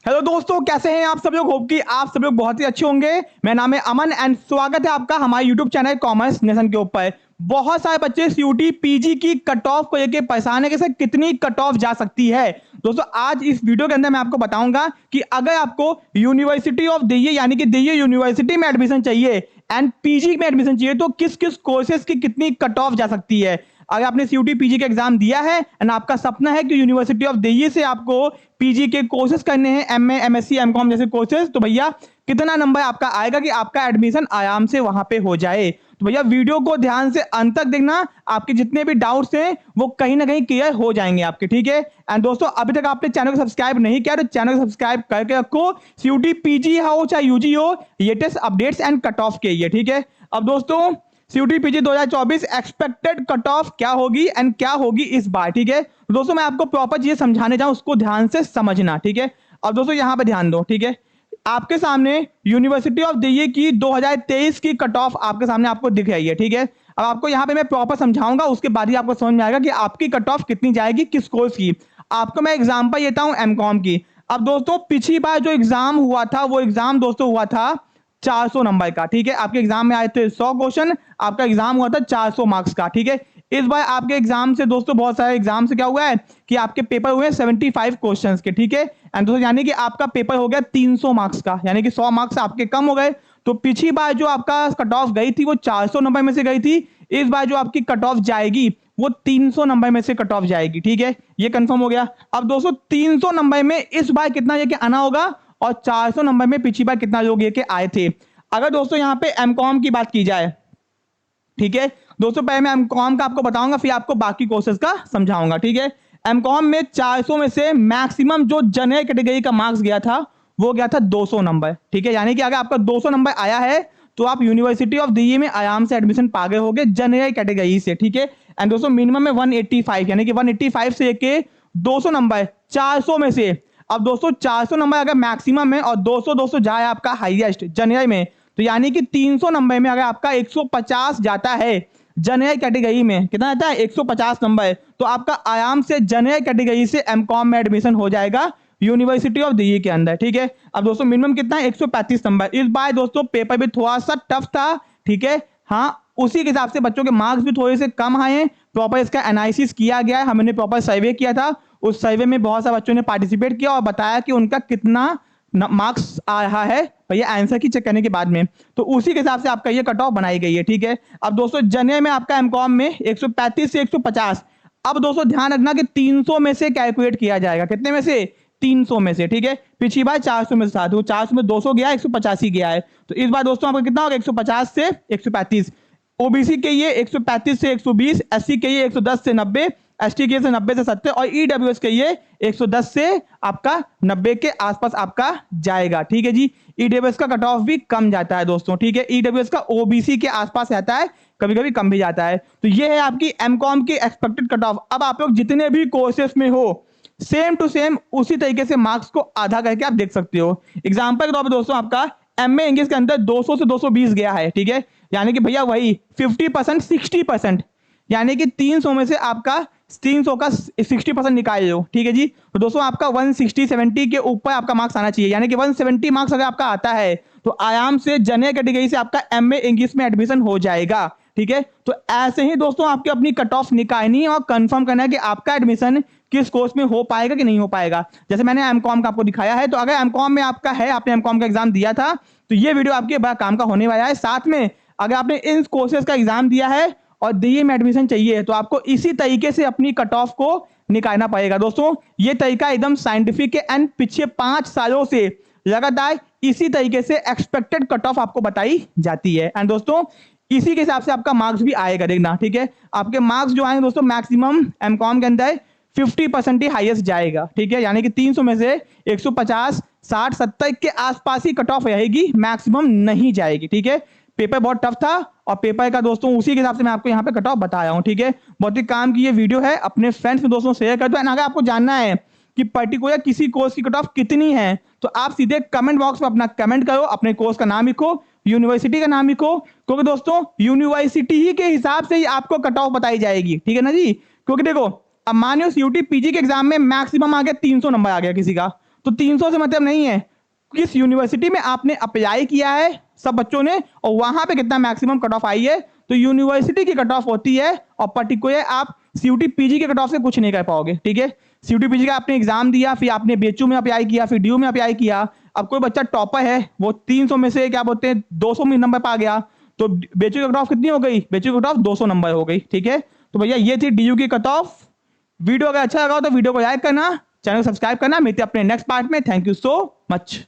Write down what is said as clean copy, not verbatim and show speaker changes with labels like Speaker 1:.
Speaker 1: Hello दोस्तों, कैसे हैं आप सब लोग। होप कि आप सब लोग बहुत ही अच्छे होंगे। मेरा नाम है अमन एंड स्वागत है आपका हमारे यूट्यूब चैनल कॉमर्स नेशन के ऊपर। बहुत सारे बच्चे सीयूटी पीजी की कट ऑफ को लेकर परेशान है कि सर कितनी कट ऑफ जा सकती है। दोस्तों आज इस वीडियो के अंदर मैं आपको बताऊंगा कि अगर आपको यूनिवर्सिटी ऑफ दिल्ली यानी कि दिल्ली यूनिवर्सिटी में एडमिशन चाहिए एंड पीजी में एडमिशन चाहिए तो किस किस कोर्सेज की कितनी कट ऑफ जा सकती है। अगर आपने सीयूटी पीजी का एग्जाम दिया है एंड आपका सपना है कि यूनिवर्सिटी ऑफ दिल्ली से आपको पीजी के कोर्सेज करने हैं, एमए एमएससी एमकॉम जैसे कोर्सेज, तो भैया कितना नंबर आपका आएगा कि आपका एडमिशन आराम से वहां पे हो जाए। तो भैया वीडियो को ध्यान से अंत तक देखना, आपके जितने भी डाउट्स हैं वो कहीं ना कहीं क्लियर हो जाएंगे आपके, ठीक है। एंड दोस्तों अभी तक आपने चैनल को सब्सक्राइब नहीं किया तो चैनल को सब्सक्राइब करके रखो। सीयूटी पीजी हो चाहे यूजी हो, latest updates and cut off के लिए, ठीक है। अब दोस्तों CUET PG 2024 expected cut off क्या होगी एंड क्या होगी इस बार, ठीक है। दोस्तों मैं आपको प्रॉपर चीजें समझाने जाऊं, उसको ध्यान से समझना, ठीक है। अब दोस्तों यहां पे ध्यान दो, ठीक है। आपके सामने यूनिवर्सिटी ऑफ दिल्ली की 2023 की कट ऑफ आपके सामने आपको दिख रही है, ठीक है। अब आपको यहां पे मैं प्रॉपर समझाऊंगा, उसके बाद ही आपको समझ में आएगा कि आपकी कट ऑफ कितनी जाएगी किस कोर्स की। आपको मैं एग्जांपल देता हूं एमकॉम की। अब दोस्तों पिछली बार जो एग्जाम हुआ था वो एग्जाम दोस्तों हुआ था 400 नंबर का, ठीक है। आपके एग्जाम में आए थे 100 क्वेश्चन, आपका एग्जाम हुआ था 400 मार्क्स का, ठीक है। इस बार आपके एग्जाम से दोस्तों बहुत सारे एग्जाम से क्या हुआ है कि आपके पेपर हुए 75 क्वेश्चंस के, ठीक है। एंड दोस्तों यानी कि आपका पेपर हो गया 300 मार्क्स का, यानी कि 100 मार्क्स आपके कम हो गए। तो पिछली बार जो आपका कट ऑफ गई थी वो 400 नंबर में से गई थी। इस बार जो आपकी कट ऑफ जाएगी वो 300 नंबर में से कट ऑफ जाएगी, ठीक है। ये कंफर्म हो गया। अब दोस्तों 300 नंबर में इस बार कितना लेके आना होगा और 400 नंबर में पिछली बार कितना लोग लेके आए थे। अगर दोस्तों यहां पे एमकॉम की बात की जाए, ठीक है दोस्तों, पहले मैं एमकॉम का आपको बताऊंगा फिर आपको बाकी कोर्सेज का समझाऊंगा, ठीक है। एमकॉम में 400 में से मैक्सिमम जो जनरल कैटेगरी का मार्क्स गया था वो गया था 200 नंबर, ठीक है। यानी कि अगर आपका 200 नंबर आया है तो आप यूनिवर्सिटी ऑफ दिल्ली में आराम से एडमिशन पा गए होगे जनरल कैटेगरी से, ठीक है। एंड दोस्तों मिनिमम में 185 यानी कि 185 से लेके 200 नंबर 400 में से। अब दोस्तों 400 नंबर अगर मैक्सिमम है और 200 200 जाए आपका हाईएस्ट जनरल में, तो यानी कि 300 नंबर में अगर आपका 150 जाता है जनरल कैटेगरी में, कितना आता है 150 नंबर, तो आपका आराम से जनरल कैटेगरी से एमकॉम में एडमिशन हो जाएगा यूनिवर्सिटी ऑफ दिल्ली के अंदर, ठीक है। अब दोस्तों मिनिमम कितना है 135 नंबर। इस बार दोस्तों पेपर भी थोड़ा सा टफ था, ठीक है। हाँ उसी के हिसाब से बच्चों के मार्क्स भी थोड़े से कम आए हैं। प्रॉपर इसका एनालिसिस किया गया है, हमने प्रॉपर सर्वे किया था। उस सर्वे में बहुत सारे बच्चों ने पार्टिसिपेट किया और बताया कि उनका कितना मार्क्स आ रहा है भैया आंसर की चेक करने के बाद में, तो उसी के हिसाब से आपका ये कट ऑफ बनाई गई है, ठीक है। अब दोस्तों जनरल में आपका एमकॉम में 135 से 150। अब दोस्तों ध्यान रखना कि 300 में से कैलकुलेट किया जाएगा, कितने में से 300 में से, ठीक है। पिछली बार 400 में से था तो 400 में 200 गया 185 गया है, तो इस बार दोस्तों आपका कितना होगा 150 से 135। ओबीसी के ये 135 से 120, एससी के ये 110 से 90, एसटी के से 90 से 70 और ईडब्ल्यूएस के ये 110 से आपका 90 के आसपास आपका जाएगा, ठीक है जी। ईडब्ल्यूएस का कट ऑफ भी कम जाता है दोस्तों, ठीक है। ईडब्ल्यूएस का ओबीसी के आसपास रहता है, कभी कभी कम भी जाता है। तो ये है आपकी एमकॉम की एक्सपेक्टेड कट ऑफ। अब आप लोग जितने भी कोर्सेस में हो सेम टू सेम उसी तरीके से मार्क्स को आधा करके आप देख सकते हो। एग्जाम्पल के तौर पर दोस्तों आपका एमए इंग्लिश के अंदर 200 से 220 गया है, ठीक है। यानी कि भैया वही 50% 60%, यानी कि 300 में से आपका 300 का 60% निकाल लो, ठीक है जी। तो दोस्तों आपका 160 70 के ऊपर आपका मार्क्स आना चाहिए, यानी कि 170 मार्क्स अगर आपका आता है तो आराम से जनरल कैटेगरी से आपका एमए इंग्लिश में एडमिशन हो जाएगा, ठीक है। तो ऐसे ही दोस्तों आपकी अपनी कट ऑफ निकालनी है और कंफर्म करना है कि आपका एडमिशन किस कोर्स में हो पाएगा कि नहीं हो पाएगा। जैसे मैंने एमकॉम का आपको दिखाया है, तो अगर एमकॉम में आपका है, आपने एमकॉम का एग्जाम दिया था, तो ये वीडियो आपके बड़ा काम का होने वाला है। साथ में अगर आपने इन कोर्सेज का एग्जाम दिया है और दिए में एडमिशन चाहिए तो आपको इसी तरीके से अपनी कट ऑफ को निकालना पड़ेगा दोस्तों। ये तरीका एकदम साइंटिफिक है एंड पिछले 5 सालों से लगातार इसी तरीके से एक्सपेक्टेड कट ऑफ आपको बताई जाती है। एंड दोस्तों इसी के हिसाब से आपका मार्क्स भी आएगा, देखना, ठीक है। आपके मार्क्स जो आएंगे दोस्तों मैक्सिमम एमकॉम के अंदर 50% ही हाईएस्ट जाएगा, ठीक है। यानी कि 300 में से 150 60 70 के आसपास ही कट ऑफ रहेगी, मैक्सिमम नहीं जाएगी, ठीक है। पेपर बहुत टफ था और पेपर का दोस्तों उसी के हिसाब से मैं आपको यहाँ पे कट ऑफ बता रहा हूँ, ठीक है। बहुत ही काम की ये वीडियो है, अपने फ्रेंड्स में दोस्तों शेयर कर दो। एंड अगर आपको जानना है कि पर्टिकुलर किसी कोर्स की कट ऑफ कितनी है तो आप सीधे कमेंट बॉक्स में अपना कमेंट करो, अपने कोर्स का नाम लिखो, यूनिवर्सिटी का नाम लिखो, क्योंकि दोस्तों यूनिवर्सिटी ही के हिसाब से ही आपको कट ऑफ बताई जाएगी, ठीक है ना जी। क्योंकि देखो अब मान लो सीयूटी पीजी के एग्जाम में मैक्सिमम आ गया 300 नंबर आ गया किसी का, तो 300 से मतलब नहीं है किस यूनिवर्सिटी में आपने अप्लाई किया है सब बच्चों ने, और वहां पे कितना मैक्सिमम कट ऑफ आई है। तो यूनिवर्सिटी की कट ऑफ होती है, और पर्टिकुलर आप सीयूटी पीजी के कट ऑफ से कुछ नहीं कर पाओगे, ठीक है। सीयूटी पीजी का आपने एग्जाम दिया, फिर आपने बीएचयू में अप्लाई किया, फिर डीयू में अप्लाई किया। अब कोई बच्चा टॉपर है, वो 300 में से क्या बोलते हैं 200 में नंबर पा गया, तो बीएचयू की कट ऑफ कितनी हो गई, बीएचयू की कट ऑफ 200 नंबर हो गई, ठीक है। तो भैया ये थी डीयू की कट ऑफ। वीडियो अगर अच्छा लगा हो तो वीडियो को लाइक करना, चैनल को सब्सक्राइब करना। मिलते हैं अपने नेक्स्ट पार्ट में। Thank you so much.